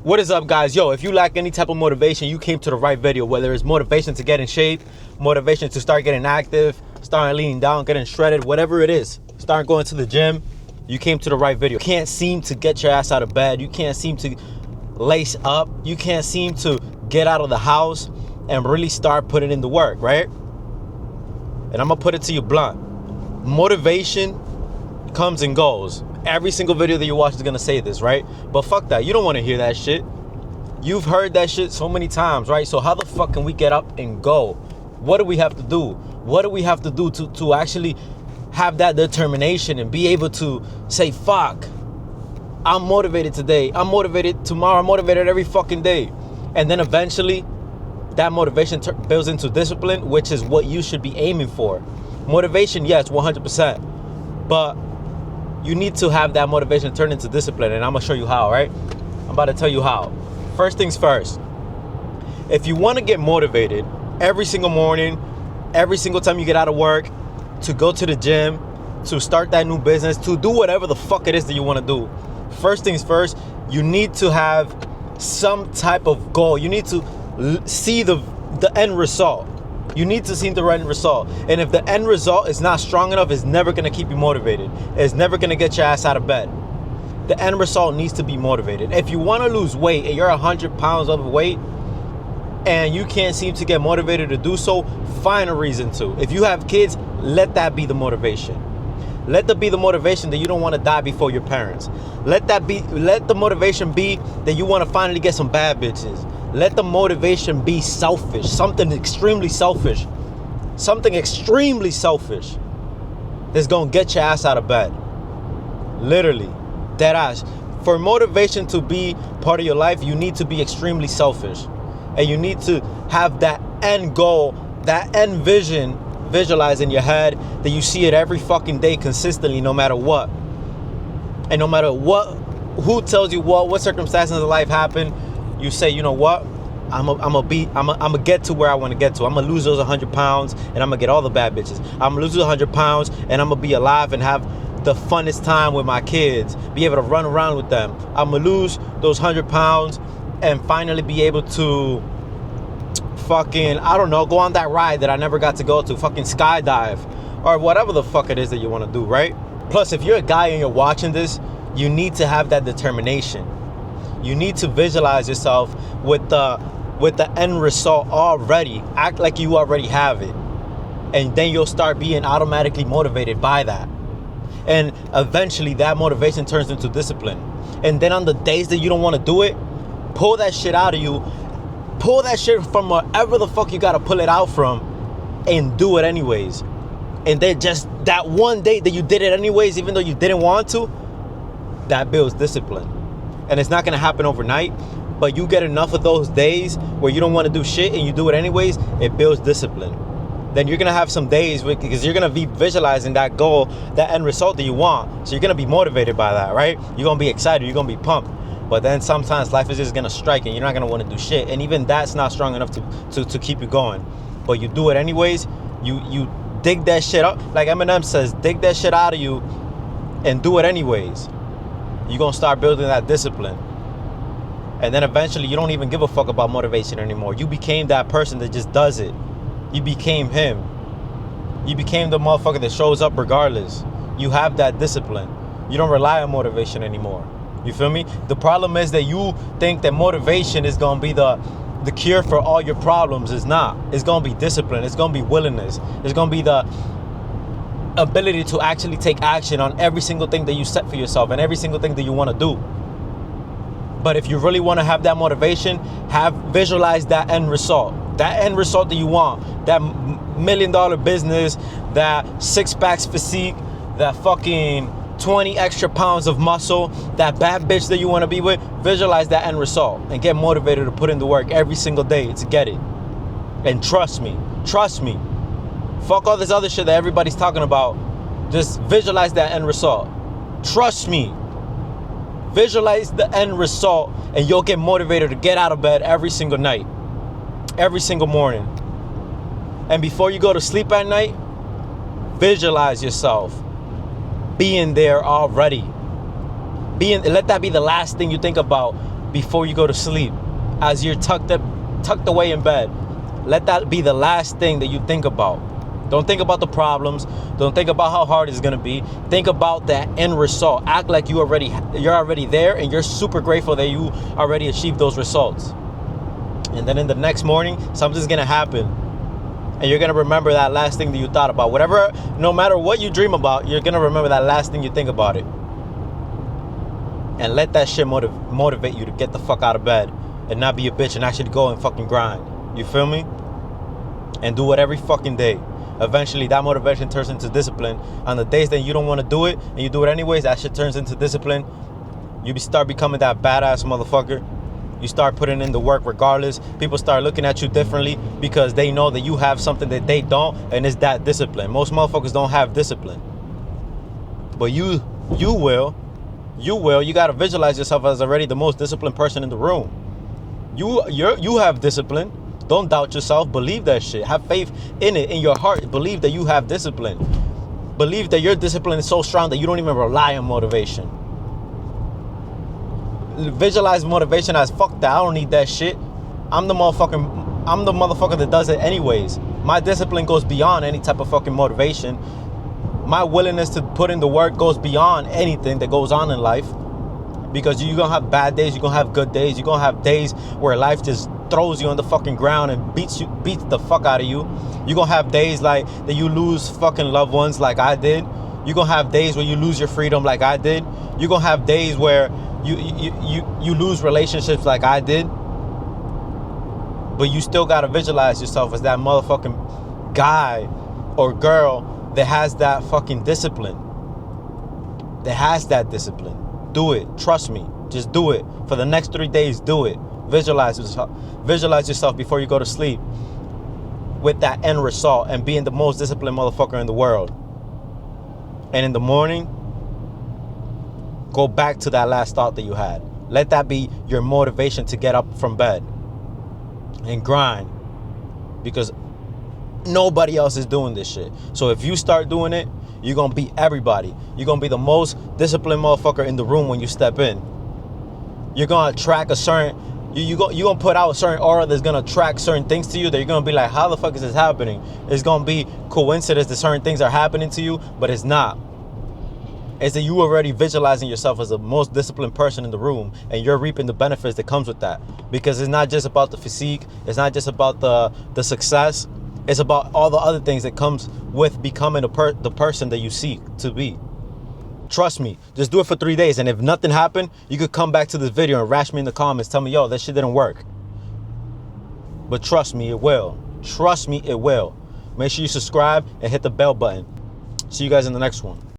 What is up, guys? Yo, if you lack any type of motivation, you came to the right video. Whether it's motivation to get in shape, motivation to start getting active, starting leaning down, getting shredded, whatever it is, start going to the gym, you came to the right video. You can't seem to get your ass out of bed. You can't seem to lace up. You can't seem to get out of the house and really start putting in the work, right? And I'm gonna put it to you blunt. Motivation comes and goes. Every single video that you watch is gonna say this, right? But fuck that. You don't want to hear that shit. You've heard that shit so many times, right? So how the fuck can we get up and go? What do we have to do? What do we have to do to actually have that determination and be able to say, fuck, I'm motivated today, I'm motivated tomorrow, I'm motivated every fucking day. And then eventually that motivation builds into discipline, which is what you should be aiming for. Motivation, yes, 100%. But you need to have that motivation turn into discipline, and I'm gonna show you how, right? I'm about to tell you how. First things first. If you want to get motivated every single morning, every single time you get out of work, to go to the gym, to start that new business, to do whatever the fuck it is that you want to do, first things first, you need to have some type of goal. You need to see the end result. You need to see the end result. And if the end result is not strong enough, it's never going to keep you motivated. It's never going to get your ass out of bed. The end result needs to be motivated. If you want to lose weight and you're 100 pounds overweight and you can't seem to get motivated to do so, find a reason to. If you have kids, let that be the motivation. Let that be the motivation that you don't want to die before your parents. Let the motivation be that you want to finally get some bad bitches. Let the motivation be selfish, something extremely selfish. Something extremely selfish that's going to get your ass out of bed. Literally, dead ass. For motivation to be part of your life, you need to be extremely selfish. And you need to have that end goal, that end vision visualized in your head, that you see it every fucking day consistently, no matter what. And no matter what, who tells you what circumstances of life happen, you say, you know what? I'm gonna get to where I want to get to. I'm gonna lose those 100 pounds and I'm gonna get all the bad bitches. I'm gonna lose those 100 pounds and I'm gonna be alive and have the funnest time with my kids, be able to run around with them. I'm gonna lose those 100 pounds and finally be able to fucking, I don't know, go on that ride that I never got to go to, fucking skydive or whatever the fuck it is that you want to do, right? Plus, if you're a guy and you're watching this, you need to have that determination. You need to visualize yourself with the end result already. Act like you already have it. And then you'll start being automatically motivated by that. And eventually that motivation turns into discipline. And then on the days that you don't want to do it, pull that shit out of you. Pull that shit from wherever the fuck you gotta pull it out from and do it anyways. And then just that one day that you did it anyways, even though you didn't want to, that builds discipline. And it's not gonna happen overnight, but you get enough of those days where you don't want to do shit and you do it anyways, it builds discipline. Then you're gonna have some days because you're gonna be visualizing that goal, that end result that you want. So you're gonna be motivated by that, right? You're gonna be excited, you're gonna be pumped. But then sometimes life is just gonna strike and you're not gonna want to do shit. And even that's not strong enough to keep you going. But you do it anyways, you dig that shit up. Like Eminem says, dig that shit out of you and do it anyways. You're gonna start building that discipline. And then eventually you don't even give a fuck about motivation anymore. You became that person that just does it. You became him. You became the motherfucker that shows up regardless. You have that discipline. You don't rely on motivation anymore. You feel me? The problem is that you think that motivation is gonna be the cure for all your problems. It's not. It's gonna be discipline. It's gonna be willingness. It's gonna be the ability to actually take action on every single thing that you set for yourself and every single thing that you want to do. But if you really want to have that motivation, visualize that end result. That end result that you want. That $1 million business, that 6-pack physique, that fucking 20 extra pounds of muscle, that bad bitch that you want to be with. Visualize that end result and get motivated to put in the work every single day to get it. And trust me. Fuck all this other shit that everybody's talking about. Just visualize that end result. Trust me. Visualize the end result and you'll get motivated to get out of bed every single night. Every single morning. And before you go to sleep at night, visualize yourself being there already. Let that be the last thing you think about before you go to sleep, as you're tucked away in bed. Let that be the last thing that you think about. Don't think about the problems. Don't think about how hard it's gonna be. Think about that end result. Act like you're already there, and you're super grateful that you already achieved those results. And then in the next morning, something's gonna happen, and you're gonna remember that last thing that you thought about. Whatever, no matter what you dream about, you're gonna remember that last thing you think about it. And let that shit motivate you to get the fuck out of bed and not be a bitch and actually go and fucking grind. You feel me? And do it every fucking day. Eventually, that motivation turns into discipline. On the days that you don't want to do it, and you do it anyways, that shit turns into discipline. You start becoming that badass motherfucker. You start putting in the work regardless. People start looking at you differently because they know that you have something that they don't, and it's that discipline. Most motherfuckers don't have discipline. But you will. You gotta visualize yourself as already the most disciplined person in the room. You have discipline. Don't doubt yourself. Believe that shit. Have faith in it, in your heart. Believe that you have discipline. Believe that your discipline is so strong that you don't even rely on motivation. Visualize motivation as fuck that. I don't need that shit. I'm the motherfucker that does it anyways. My discipline goes beyond any type of fucking motivation. My willingness to put in the work goes beyond anything that goes on in life. Because you're gonna have bad days, you're gonna have good days, you're gonna have days where life just throws you on the fucking ground and beats the fuck out of you. You're gonna have days like that you lose fucking loved ones like I did. You're gonna have days where you lose your freedom like I did. You're gonna have days where you lose relationships like I did. But you still gotta visualize yourself as that motherfucking guy or girl that has that fucking discipline. That has that discipline. Do it. Trust me. Just do it. For the next 3 days, do it. Visualize yourself. Visualize yourself before you go to sleep with that end result and being the most disciplined motherfucker in the world. And in the morning, go back to that last thought that you had. Let that be your motivation to get up from bed and grind. Because nobody else is doing this shit. So if you start doing it, you're going to beat everybody. You're going to be the most disciplined motherfucker in the room when you step in. You're going to attract a certain... You're going to put out a certain aura that's going to attract certain things to you that you're going to be like, how the fuck is this happening? It's going to be coincidence that certain things are happening to you, but it's not. It's that you already visualizing yourself as the most disciplined person in the room, and you're reaping the benefits that comes with that. Because it's not just about the physique. It's not just about the success. It's about all the other things that comes with becoming the person that you seek to be. Trust me, just do it for 3 days. And if nothing happened, you could come back to this video and rash me in the comments. Tell me, yo, that shit didn't work. But trust me, it will. Trust me, it will. Make sure you subscribe and hit the bell button. See you guys in the next one.